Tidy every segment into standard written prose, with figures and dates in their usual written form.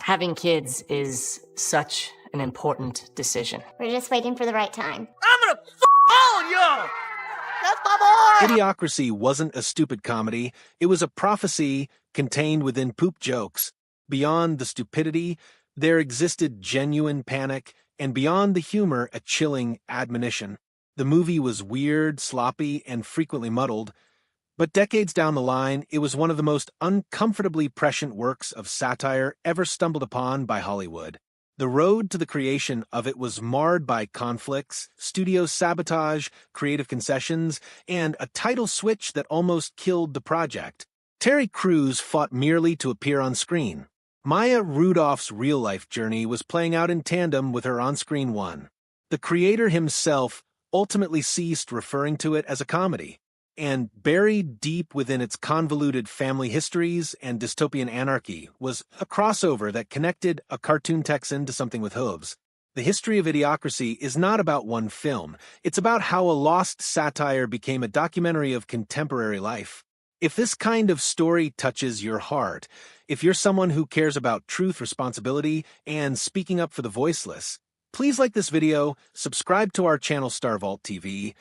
Having kids is such an important decision. We're just waiting for the right time. I'm gonna all y'all! That's my boy! Idiocracy wasn't a stupid comedy. It was a prophecy contained within poop jokes. Beyond the stupidity, there existed genuine panic, and beyond the humor, a chilling admonition. The movie was weird, sloppy, and frequently muddled, but decades down the line, it was one of the most uncomfortably prescient works of satire ever stumbled upon by Hollywood. The road to the creation of it was marred by conflicts, studio sabotage, creative concessions, and a title switch that almost killed the project. Terry Crews fought merely to appear on screen. Maya Rudolph's real-life journey was playing out in tandem with her on-screen one. The creator himself ultimately ceased referring to it as a comedy, and buried deep within its convoluted family histories and dystopian anarchy was a crossover that connected a cartoon Texan to something with hooves. The history of Idiocracy is not about one film. It's about how a lost satire became a documentary of contemporary life. If this kind of story touches your heart, if you're someone who cares about truth, responsibility, and speaking up for the voiceless, please like this video, subscribe to our channel Star Vault TV,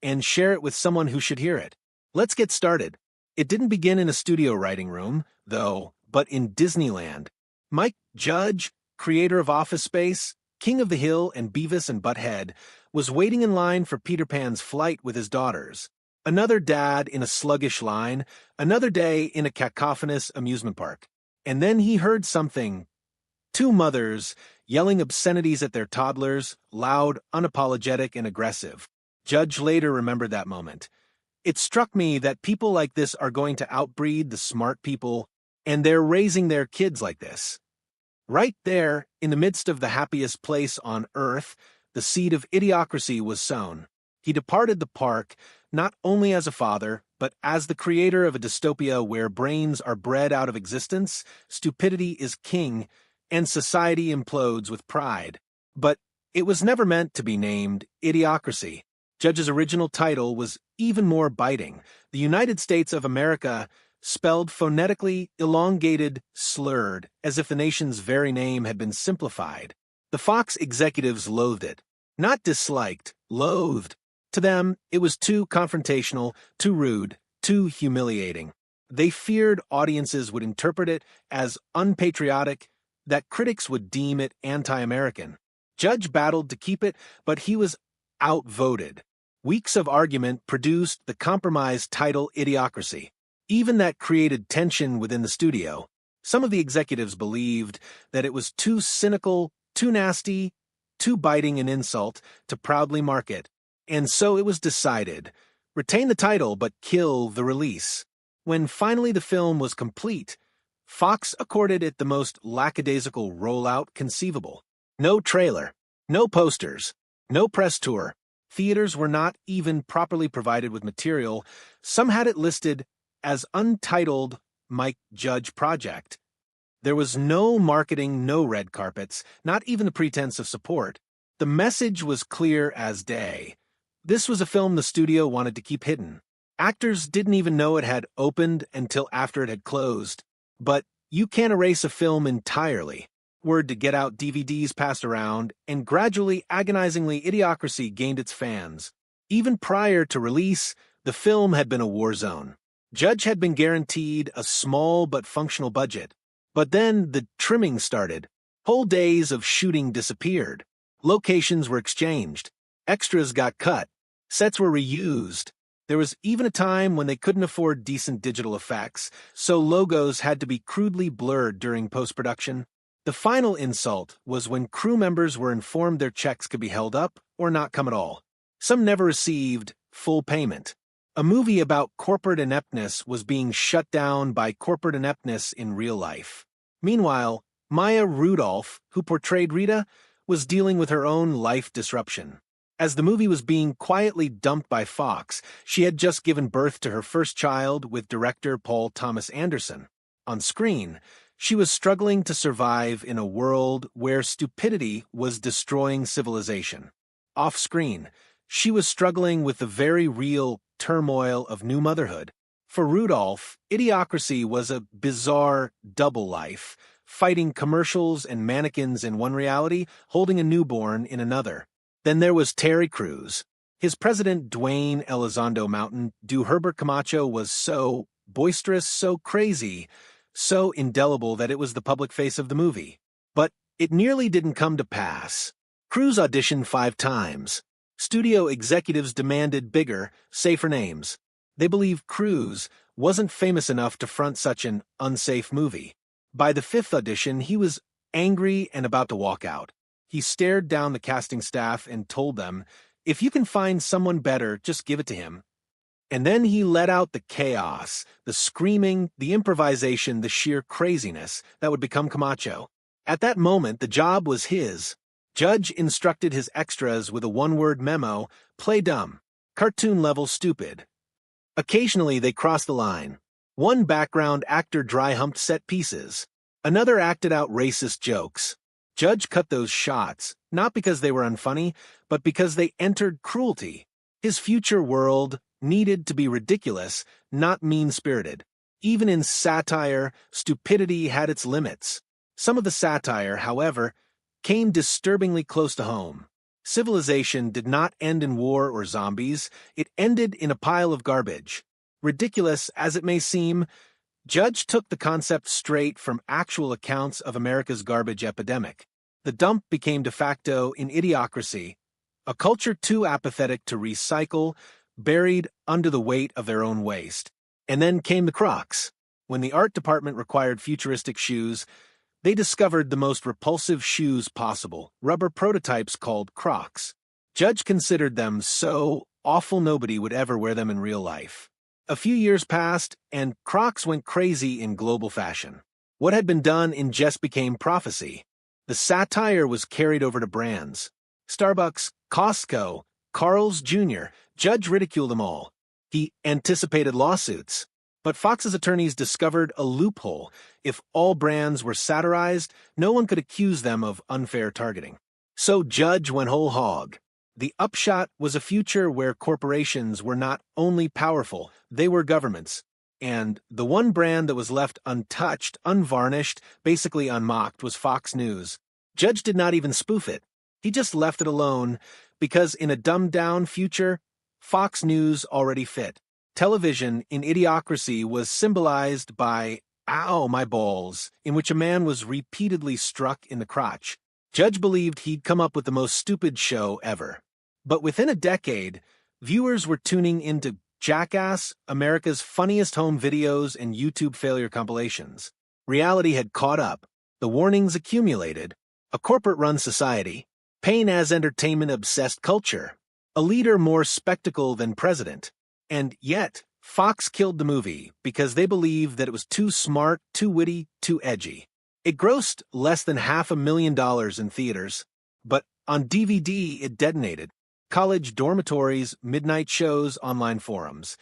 and share it with someone who should hear it. Let's get started. It didn't begin in a studio writing room, though, but in Disneyland. Mike Judge, creator of Office Space, King of the Hill, and Beavis and Butt-Head, was waiting in line for Peter Pan's flight with his daughters. Another dad in a sluggish line, another day in a cacophonous amusement park. And then he heard something. Two mothers yelling obscenities at their toddlers, loud, unapologetic, and aggressive. Judge later remembered that moment. It struck me that people like this are going to outbreed the smart people, and they're raising their kids like this. Right there, in the midst of the happiest place on earth, the seed of Idiocracy was sown. He departed the park, not only as a father, but as the creator of a dystopia where brains are bred out of existence, stupidity is king, and society implodes with pride. But it was never meant to be named Idiocracy. Judge's original title was even more biting. The United States of America, spelled phonetically, elongated, slurred, as if the nation's very name had been simplified. The Fox executives loathed it. Not disliked, loathed. To them, it was too confrontational, too rude, too humiliating. They feared audiences would interpret it as unpatriotic, that critics would deem it anti-American. Judge battled to keep it, but he was outvoted. Weeks of argument produced the compromised title Idiocracy. Even that created tension within the studio. Some of the executives believed that it was too cynical, too nasty, too biting an insult to proudly market. And so it was decided, retain the title but kill the release. When finally the film was complete, Fox accorded it the most lackadaisical rollout conceivable. No trailer, no posters, no press tour. Theaters were not even properly provided with material. Some had it listed as untitled Mike Judge Project. There was no marketing, no red carpets, not even the pretense of support. The message was clear as day. This was a film the studio wanted to keep hidden. Actors didn't even know it had opened until after it had closed. But you can't erase a film entirely. Word to get out DVDs passed around, and gradually, agonizingly, Idiocracy gained its fans. Even prior to release, the film had been a war zone. Judge had been guaranteed a small but functional budget. But then the trimming started. Whole days of shooting disappeared. Locations were exchanged. Extras got cut. Sets were reused. There was even a time when they couldn't afford decent digital effects, so logos had to be crudely blurred during post-production. The final insult was when crew members were informed their checks could be held up or not come at all. Some never received full payment. A movie about corporate ineptness was being shut down by corporate ineptness in real life. Meanwhile, Maya Rudolph, who portrayed Rita, was dealing with her own life disruption. As the movie was being quietly dumped by Fox, she had just given birth to her first child with director Paul Thomas Anderson. On screen, she was struggling to survive in a world where stupidity was destroying civilization. Off-screen, she was struggling with the very real turmoil of new motherhood. For Rudolph, Idiocracy was a bizarre double life, fighting commercials and mannequins in one reality, holding a newborn in another. Then there was Terry Crews. His president, Dwayne Elizondo Mountain Dew Herbert Camacho, was so boisterous, so crazy, so indelible that it was the public face of the movie. But it nearly didn't come to pass. Crews auditioned 5 times. Studio executives demanded bigger, safer names. They believed Crews wasn't famous enough to front such an unsafe movie. By the 5th audition, he was angry and about to walk out. He stared down the casting staff and told them, "If you can find someone better, just give it to him." And then he let out the chaos, the screaming, the improvisation, the sheer craziness that would become Camacho. At that moment, the job was his. Judge instructed his extras with a one-word memo: play dumb, cartoon-level stupid. Occasionally, they crossed the line. One background actor dry-humped set pieces. Another acted out racist jokes. Judge cut those shots, not because they were unfunny, but because they entered cruelty. His future world needed to be ridiculous, not mean-spirited. Even in satire, stupidity had its limits. Some of the satire, however, came disturbingly close to home. Civilization did not end in war or zombies. It ended in a pile of garbage. Ridiculous as it may seem, Judge took the concept straight from actual accounts of America's garbage epidemic. The dump became de facto in Idiocracy, a culture too apathetic to recycle, buried under the weight of their own waste. And then came the Crocs. When the art department required futuristic shoes, they discovered the most repulsive shoes possible, rubber prototypes called Crocs. Judge considered them so awful nobody would ever wear them in real life. A few years passed, and Crocs went crazy in global fashion. What had been done in jest became prophecy. The satire was carried over to brands. Starbucks, Costco, Carl's Jr., Judge ridiculed them all. He anticipated lawsuits. But Fox's attorneys discovered a loophole. If all brands were satirized, no one could accuse them of unfair targeting. So Judge went whole hog. The upshot was a future where corporations were not only powerful, they were governments. And the one brand that was left untouched, unvarnished, basically unmocked was Fox News. Judge did not even spoof it. He just left it alone because in a dumbed-down future, Fox News already fit. Television in Idiocracy was symbolized by "ow, my balls," in which a man was repeatedly struck in the crotch. Judge believed he'd come up with the most stupid show ever. But within a decade, viewers were tuning into Jackass, America's funniest home videos and YouTube failure compilations. Reality had caught up. The warnings accumulated. A corporate-run society. Pain as entertainment-obsessed culture. A leader more spectacle than president. And yet, Fox killed the movie because they believed that it was too smart, too witty, too edgy. It grossed less than $500,000 in theaters, but on DVD it detonated. College dormitories, midnight shows, online forums.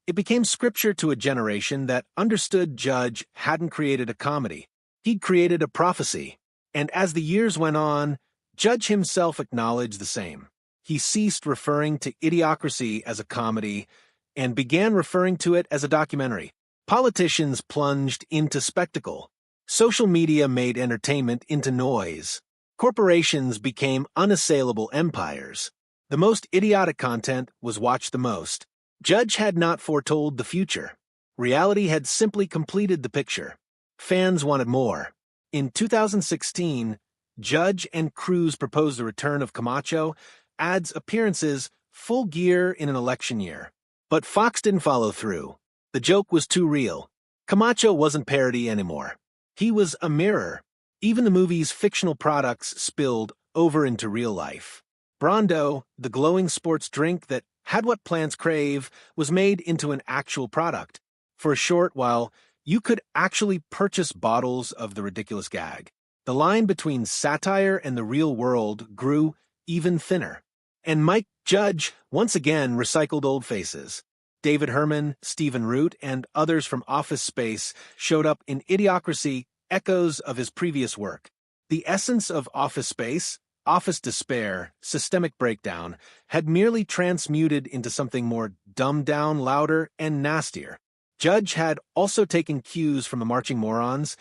It became scripture to a generation that understood Judge hadn't created a comedy. He'd created a prophecy. And as the years went on, Judge himself acknowledged the same. He ceased referring to Idiocracy as a comedy and began referring to it as a documentary. Politicians plunged into spectacle. Social media made entertainment into noise. Corporations became unassailable empires. The most idiotic content was watched the most. Judge had not foretold the future. Reality had simply completed the picture. Fans wanted more. In 2016, Judge and Crews proposed the return of Camacho, adds appearances, full gear in an election year. But Fox didn't follow through. The joke was too real. Camacho wasn't parody anymore. He was a mirror. Even the movie's fictional products spilled over into real life. Brondo, the glowing sports drink that had what plants crave, was made into an actual product. For a short while, you could actually purchase bottles of the ridiculous gag. The line between satire and the real world grew even thinner. And Mike Judge once again recycled old faces. David Herman, Stephen Root, and others from Office Space showed up in Idiocracy, echoes of his previous work. The essence of Office Space, office despair, systemic breakdown, had merely transmuted into something more dumbed down, louder, and nastier. Judge had also taken cues from the Marching Morons,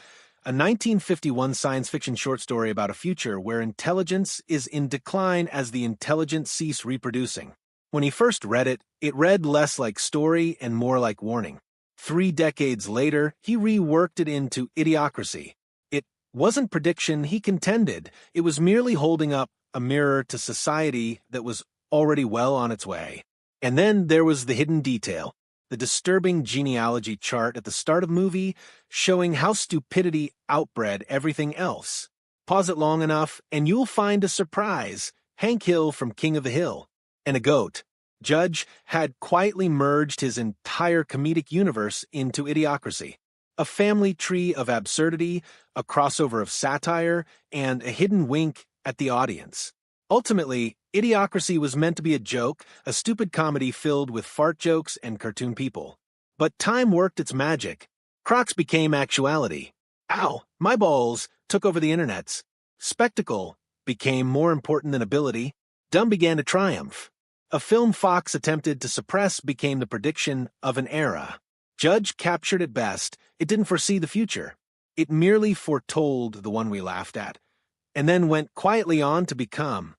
a 1951 science fiction short story about a future where intelligence is in decline as the intelligent cease reproducing. When he first read it, it read less like story and more like warning. 3 decades later, he reworked it into Idiocracy. It wasn't prediction, he contended. It was merely holding up a mirror to society that was already well on its way. And then there was the hidden detail, the disturbing genealogy chart at the start of the movie showing how stupidity outbred everything else. Pause it long enough, and you'll find a surprise. Hank Hill from King of the Hill. And a goat. Judge had quietly merged his entire comedic universe into Idiocracy. A family tree of absurdity, a crossover of satire, and a hidden wink at the audience. Ultimately, Idiocracy was meant to be a joke, a stupid comedy filled with fart jokes and cartoon people. But time worked its magic. Crocs became actuality. Ow, my balls took over the internets. Spectacle became more important than ability. Dumb began to triumph. A film Fox attempted to suppress became the prediction of an era. Judge captured it best. It didn't foresee the future. It merely foretold the one we laughed at, and then went quietly on to become